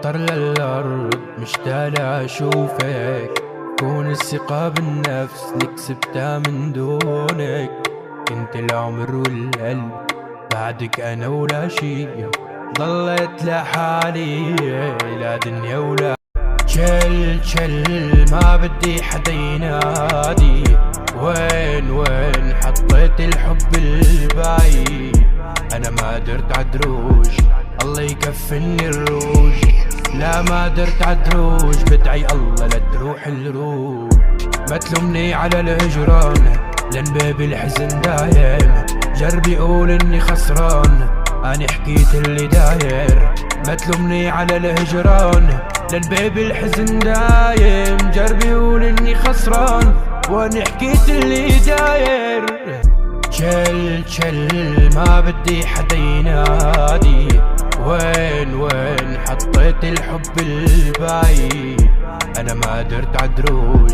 نطر للأرض مشتاق أشوفك، كون الثقة بالنفس اللي كسبتها من دونك. انت العمر والقلب بعدك أنا ولا شي، ضليت لحالي لا دنيا ولا شل ما بدي حدا ينادي. وين حطيت الحب البعيد، أنا ما قدرت عالدروج الله يكفني الروج. لا ما قدرت عالدروج، بدعي الله لا تروح الروج. ما تلومني على الهجران لان باب الحزن دايم، جربي قول اني خسران اني حكيت اللي داير. ما تلومني على الهجران لان باب الحزن دايم، جربي قول اني خسران واني حكيت اللي داير. شل ما بدي حدا ينادي. وين حطيت الحب البعيد، انا ما قدرت عالدروج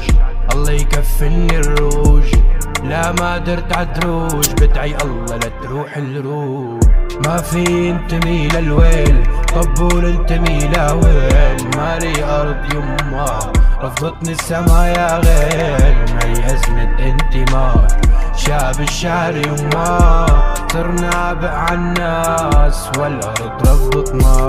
الله يكفني الروج. لا ما قدرت عالدروج، بدعي الله لا تروح الروج. ما في انتمي للويل، طبول انتمي لويل. مالي ارض يما رفضتني السما يا غير، معي ازمة انتماء شاب الشعر يما. صرنا عبء عالناس والارض رفضتنا.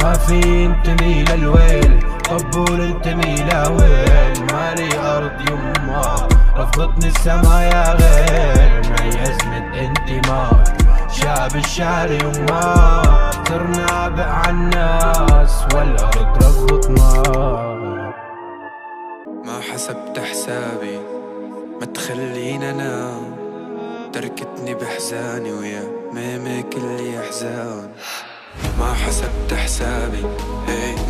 ما في انتمي للويل، طبول انتمي لويل. مالي ارض يما رفضتني السما يا غير، معي ازمة انتماء شاب الشعر يما. صرنا عبء عالناس والارض رفضتنا. ما حسبت حسابي ما تخلينا انام، تركتني بحزاني ويا ميمي كل احزان. ما حسبت حسابي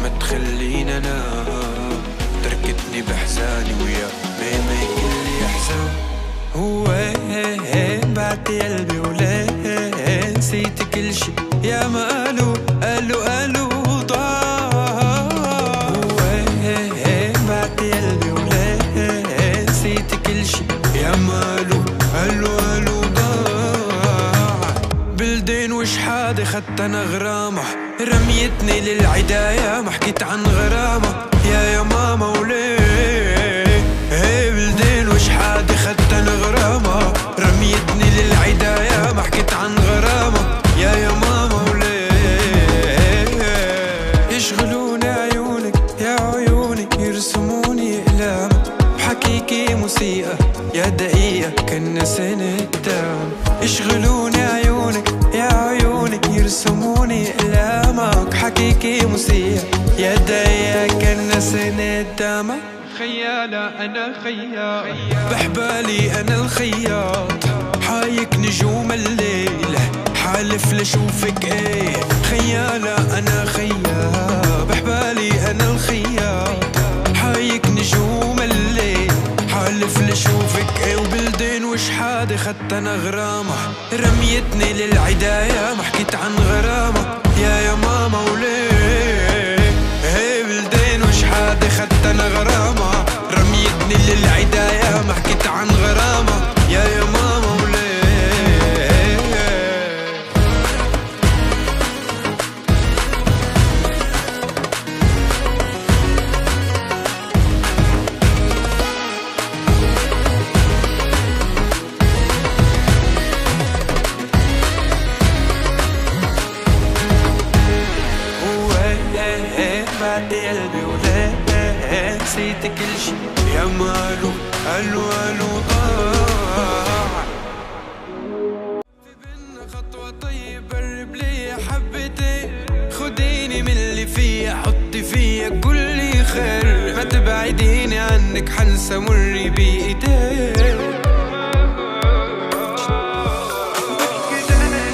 ما تخلينا انام، تركتني بحزاني ويا ميمي كل احزان. وين بعت قلبي وليه نسيت كل شي، يا ما قالوا ضاع. وين بعت قلبي وليه نسيت كل شي، يا ما قالوا ضاع. بلدين وش حادي خدت انا غرامة، رميتني للعداية ما حكيت عن غرامة. يا ماما وليه بلدين وش حادي خدت انا غرامة، رميتني للعداية ما حكيت عن غرامة. يا ماما وليه يشغلوني عيونك يا عيوني، يرسموني اقلام بحكيكي موسيقى يا دقيقة كنا سنة دام. يشغلوني عيونك يا عيوني، يرسموني اقلامك حكيكي موسيقى يا دقيقة كنا سنة دام. خيالة أنا خياط بحبالي أنا الخياط، حايك نجوم الليل حالف لشوفك ايه. خيالة أنا خياط بحبالي أنا الخياط، حايك نجوم الليل حالف لشوفك ايه. وبلدين وش حادي خدت أنا غرامة، رميتني للعداية ما حكيت عن غرامة. يا ماما وليه بلدين وش حادي خدت أنا غرامة، رميتني للعداية ما حكيت عن غرامة. يا ماما وليه بعد قلبي وليه نسيت كل شي، يا ما قالوا ضاع. في بينا خطوة طيب قرب لي حبتين، خديني من اللي فيا حطي فيا كل خير. ما تبعديني عنك حنسى مري بإيديك.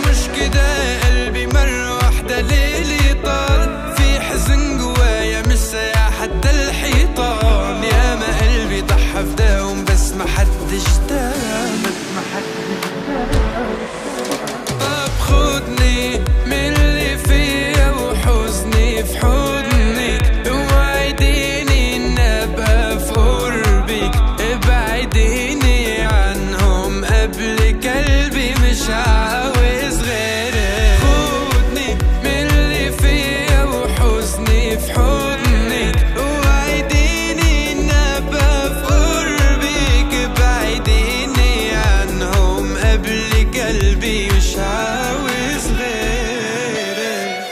مش كده قلبي مرة واحدة ليلي طال، في حزن جوايا مش سايع حتى الحيطان. يا ما قلبي ضحى فداهم بس ما حدش دام. طب خدني من اللي فيا وحزني في حضنك، وعديني ان ابقى في قربك. ابعديني عنهم قبل قلبي مش عاوز غيرك. خدني من اللي فيا وحزني في قلبي مش عاوز غيرك.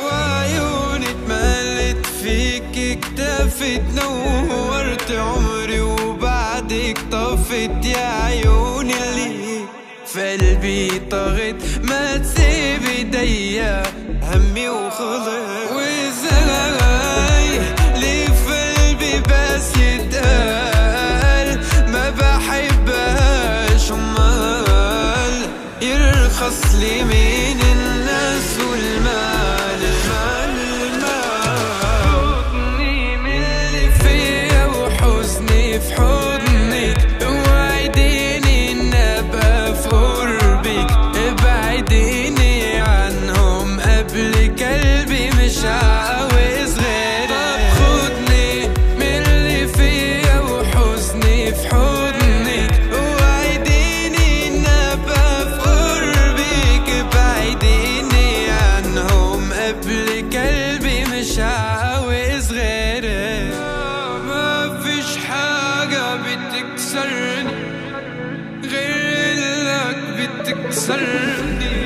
وعيوني اتملت فيك اكتفت نورت عمري وبعدك طفت يا عيوني اللي في قلبي طغت ما تسيب ايديا همي وخلص. وازاي ليه في قلبي بس يتقال ما بحبهاش امال يرخص لي من الناس والمال المال المال. حضني من اللي فيا وحزني في حضنك وعديني ان ابقى في قربك ابعديني عنهم قبل قلبي مش عاوز غيرك. طب خدني من اللي فيا وحزني في حضنك وعديني ان ابقى في قربك ابعديني عنهم قبل قلبي مش عاوز غيرك. ما فيش حاجة بتكسرني غير انك بتكسرني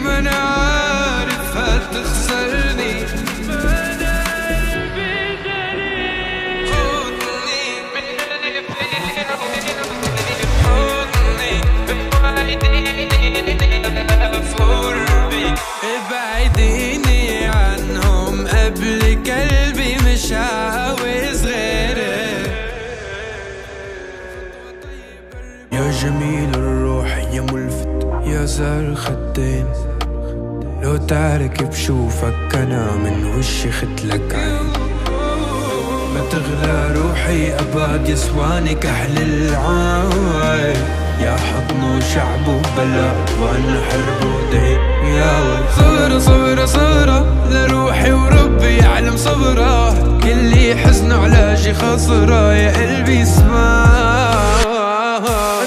ما انا عارف هتخسرني ما انا قلبي غريب. خدني من اللي فيا حضني ابعديني في قربك ابعديني عنهم قبل قلبي مش عاوز غيرك. يا جميل الروح يا ملفت يا زار خدين لو تعرك بشوفك انا من وشي ختلك عين. ما تغلى روحي ابد يسواني كحل العين يا حضن وشعب وبلا وانا حرب ودين يا ولد. صبرة صبرة صبرة لروحي وربي يعلم صبرة كل حزن علاجي خسرة يا قلبي اسمع.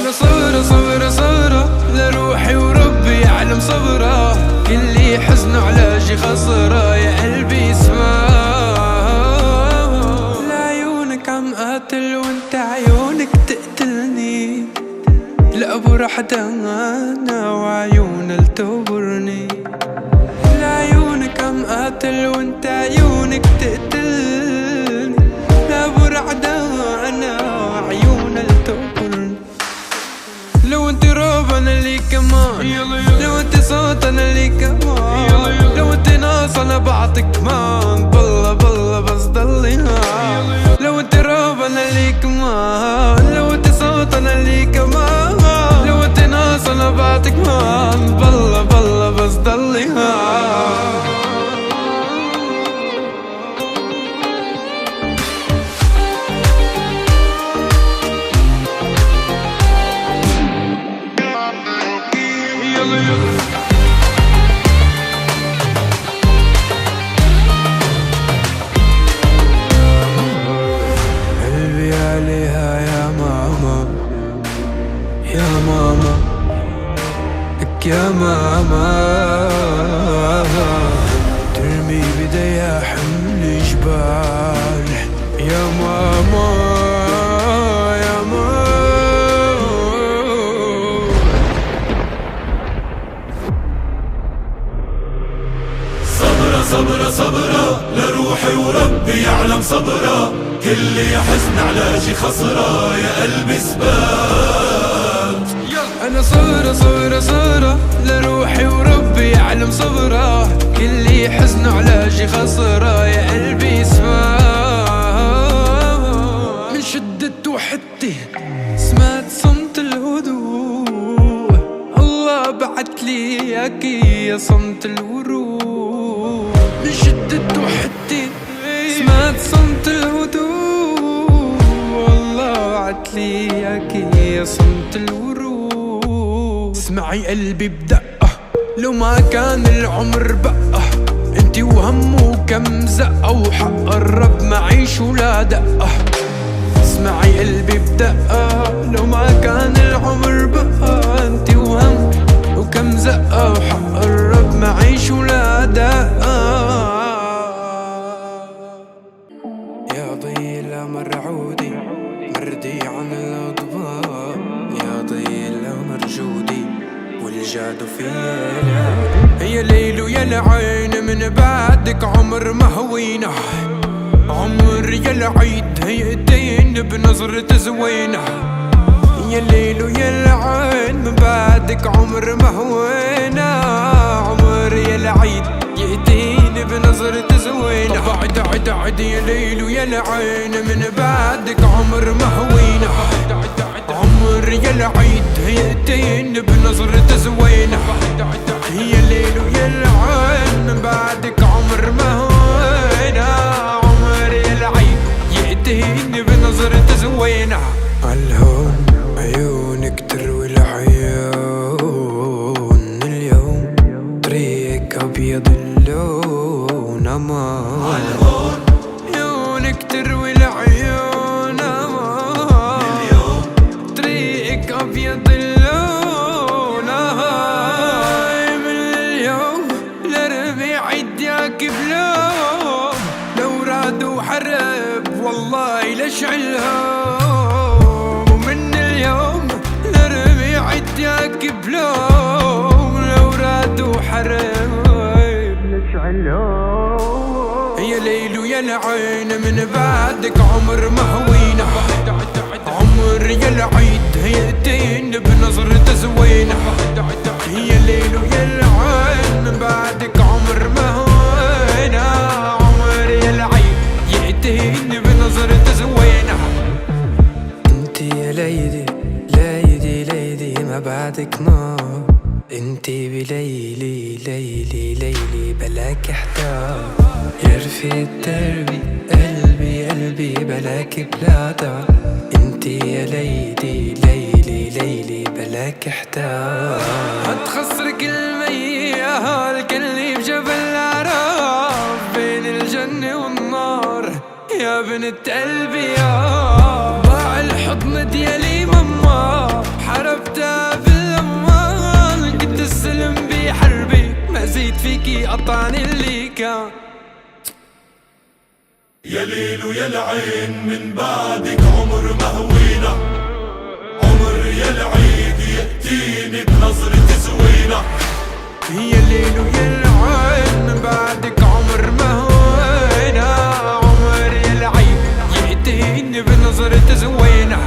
أنا صبرة صبرة صبرة لروحي وربي يعلم صبرة كل حزن علاجي خسرة يا قلبي اسمع. لعيونك عم قاتل وانت عيونك تقتلني لأبو رحدة أنا وعيونها لتوبرني. لعيونك عم قاتل وانت عيونك تقتلني لأبو رحدة أنا وعيونها لتوبرني. لو انت راب انا ليك كمان لو انت صوت انا ليك كمان لو انت ناس انا بعطيك كمان بالله بالله بس ضلي هان. لو انت راب انا ليك كمان لو انت صوت انا ليك كمان لو انت ناس انا بعطيك كمان بالله بالله بس ضلي هان. قلبي عليها يا ماما يا ماما لك يا ماما ترمي بديها حمل جبال يا ماما يا ماما. صبرة صبرة صبرة لروحي وربي يعلم صبرة كل حزن علاجي خسرة يا قلبي سبات. أنا صبرة صبرة صبرة لروحي وربي يعلم صبرة كل حزن علاجي خسرة يا قلبي سمع. من شدة وحدتي سمعت صمت الهدوء الله بعت لي اياك يا صمت الورود. من شدة وحدتي سمعت صمت الهدوء الله بعت لي اياك يا صمت الورود. اسمعي قلبي بدقة لو ما كان العمر بقى انتي وهم وكم زقة وحق الرب معيش ولا دقة. اسمعي قلبي بدقة لو ما كان العمر بقى انتي وهم وجودي والجاد فينا. يا ليل ويا العين من بعدك عمر ما هوينا، عمر يا العيد هيئتين بنظرة زوينة. يا الليل ويا العين من بعدك عمر ما هوينا، عمر يا العيد يأتين بنظرة زوينة. بعد عد عد يا ليل ويا العين من بعدك عمر ما هوينا، عمر يا العيد يأتين بنظرة زوينة. يا الليل ويا العين من بعدك عمر ما هوينا، عمر يا العيد يأتين بنظرة زوينة. عالهون عيونك تروي العيون، اليوم طريقك أبيض اللون أمان. عالهون عيونك تروي العيون أمان، اليوم طريقك أبيض اللون أمان. من اليوم لربيع عدياك بلوم، لو رادوا حرب والله لشعلهم. ومن اليوم لربيع عدياك بلوم، لو رادوا حرب لشعلهم. يا ليل ويا العين من بعدك عمر ما هوينا، عمر يا العيد هيئتين بنظرة زوينة. يا ليل ويا العين من بعدك عمر ما هوينا، عمر يا العيد يأتين بنظرة زوينة. انتي يا ليدي ليدي ليدي ما بعدك نار، انتي بليلي ليلي ليلي بلاك احتار. يا رفيق دربي قلبي قلبي بلاك بلادا، انتي يا ليدي ليلي ليلي بلاك احتار. هتخسرك المياه الكلي بجبل العراف، بين الجنة والنار يا بنت قلبي يا. ضاع الحضن ديالي ماما حربتها بالامان، قد السلم بحربي ما زيد فيكي قطعني اللي كان. يا ليل ويا العين من بعدك عمر ما هوينا، عمر يا العيد يأتيني بنظرة زوينة. يا ليل ويا العين من بعدك عمر ما هوينا، عمر يا العيد يأتيني بنظرة زوينة.